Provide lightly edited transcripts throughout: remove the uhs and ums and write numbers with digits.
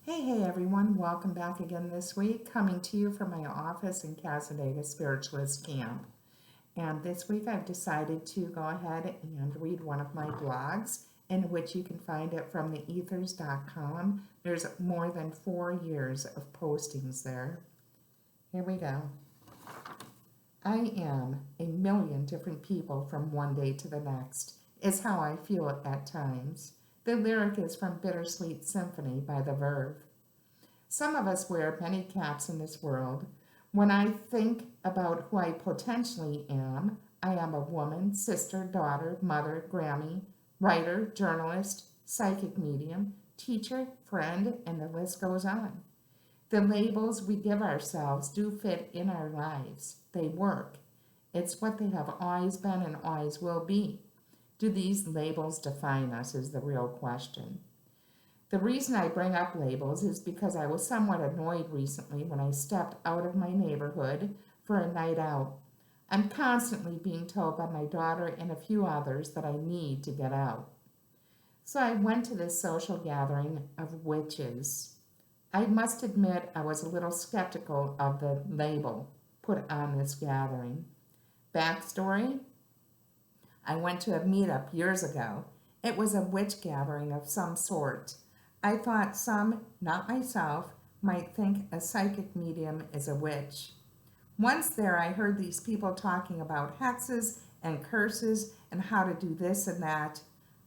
Hey everyone, welcome back again this week, coming to you from my office in Casadega Spiritualist Camp. And this week I've decided to go ahead and read one of my blogs, in which you can find it from theethers.com. There's more than 4 years of postings there. Here we go. I am a million different people from one day to the next, is how I feel at times. The lyric is from Bittersweet Symphony by The Verve. Some of us wear many caps in this world. When I think about who I potentially am, I am a woman, sister, daughter, mother, Grammy, writer, journalist, psychic medium, teacher, friend, and the list goes on. The labels we give ourselves do fit in our lives. They work. It's what they have always been and always will be. Do these labels define us is the real question. The reason I bring up labels is because I was somewhat annoyed recently when I stepped out of my neighborhood for a night out. I'm constantly being told by my daughter and a few others that I need to get out. So I went to this social gathering of witches. I must admit I was a little skeptical of the label put on this gathering. Backstory: I went to a meetup years ago. It was a witch gathering of some sort. I thought some, not myself, might think a psychic medium is a witch. Once there, I heard these people talking about hexes and curses and how to do this and that.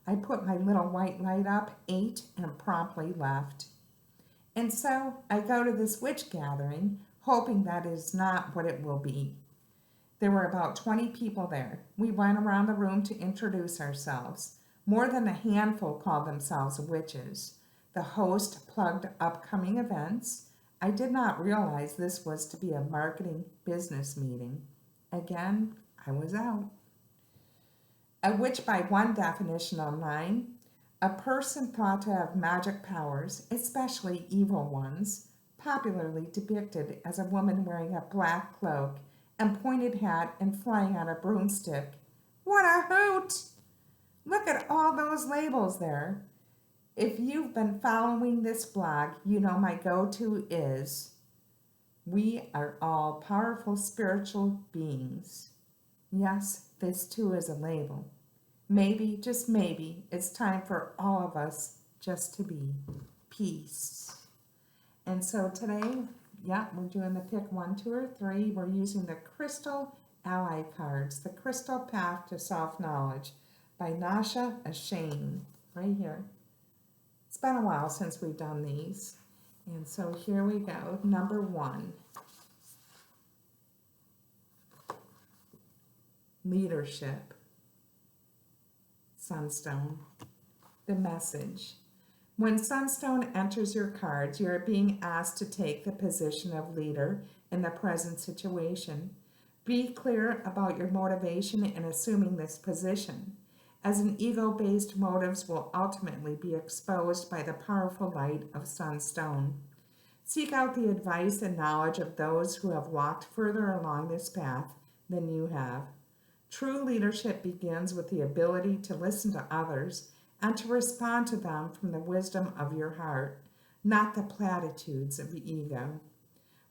I put my little white light up, ate, and promptly left. And so I go to this witch gathering, hoping that is not what it will be. There were about 20 people there. We went around the room to introduce ourselves. More than a handful called themselves witches. The host plugged upcoming events. I did not realize this was to be a marketing business meeting. Again, I was out. A witch, by one definition online, a person thought to have magic powers, especially evil ones, popularly depicted as a woman wearing a black cloak and pointed hat and flying on a broomstick. What a hoot! Look at all those labels there. If you've been following this blog, you know my go-to is, we are all powerful spiritual beings. Yes, this too is a label. Maybe, just maybe, it's time for all of us just to be peace. And so today, we're doing the pick 1, 2, or 3. We're using the Crystal Ally cards, the Crystal Path to Self-Knowledge by Nasha Ashane, right here. It's been a while since we've done these. And so here we go. Number 1. Leadership. Sunstone. The message. When Sunstone enters your cards, you are being asked to take the position of leader in the present situation. Be clear about your motivation in assuming this position, as an ego-based motives will ultimately be exposed by the powerful light of Sunstone. Seek out the advice and knowledge of those who have walked further along this path than you have. True leadership begins with the ability to listen to others and to respond to them from the wisdom of your heart, not the platitudes of the ego.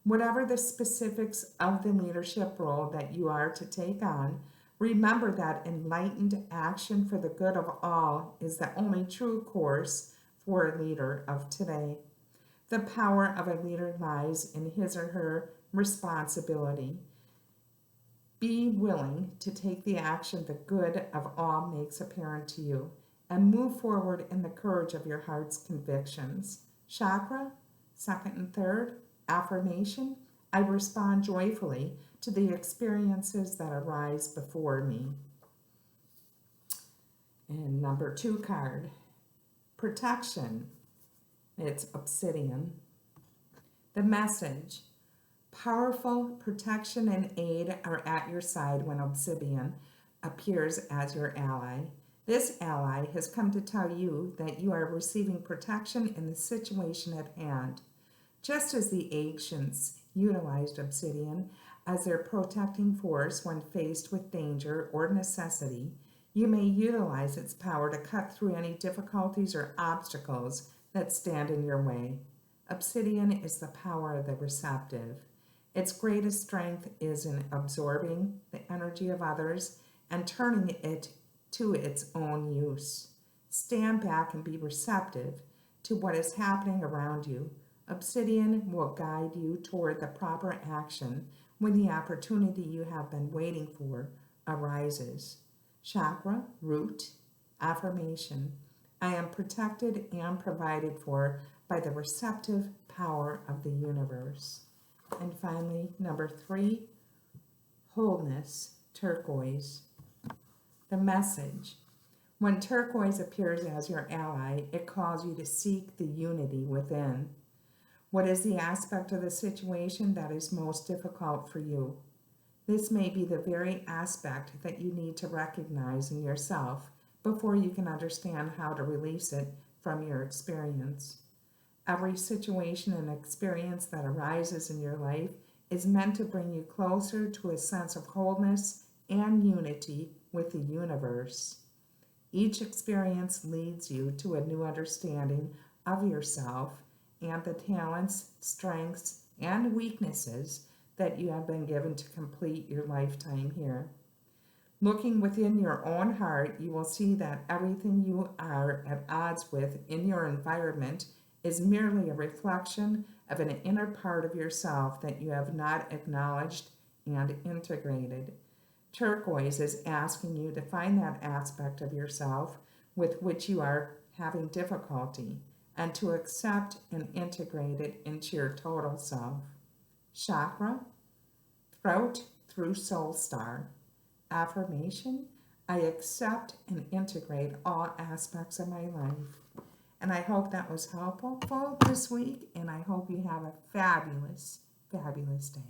Whatever the specifics of the leadership role that you are to take on, remember that enlightened action for the good of all is the only true course for a leader of today. The power of a leader lies in his or her responsibility. Be willing to take the action the good of all makes apparent to you, and move forward in the courage of your heart's convictions. Chakra, 2nd and 3rd, affirmation: I respond joyfully to the experiences that arise before me. And number 2 card, protection. It's obsidian. The message: powerful protection and aid are at your side when obsidian appears as your ally. This ally has come to tell you that you are receiving protection in the situation at hand. Just as the ancients utilized obsidian as their protecting force when faced with danger or necessity, you may utilize its power to cut through any difficulties or obstacles that stand in your way. Obsidian is the power of the receptive. Its greatest strength is in absorbing the energy of others and turning it to its own use. Stand back and be receptive to what is happening around you. Obsidian will guide you toward the proper action when the opportunity you have been waiting for arises. Chakra, root, affirmation. I am protected and provided for by the receptive power of the universe. And finally, number 3, wholeness, turquoise. The message. When turquoise appears as your ally, it calls you to seek the unity within. What is the aspect of the situation that is most difficult for you? This may be the very aspect that you need to recognize in yourself before you can understand how to release it from your experience. Every situation and experience that arises in your life is meant to bring you closer to a sense of wholeness and unity with the universe. Each experience leads you to a new understanding of yourself and the talents, strengths, and weaknesses that you have been given to complete your lifetime here. Looking within your own heart, you will see that everything you are at odds with in your environment is merely a reflection of an inner part of yourself that you have not acknowledged and integrated. Turquoise is asking you to find that aspect of yourself with which you are having difficulty and to accept and integrate it into your total self. Chakra, throat through soul star. Affirmation, I accept and integrate all aspects of my life. And I hope that was helpful this week, and I hope you have a fabulous, fabulous day.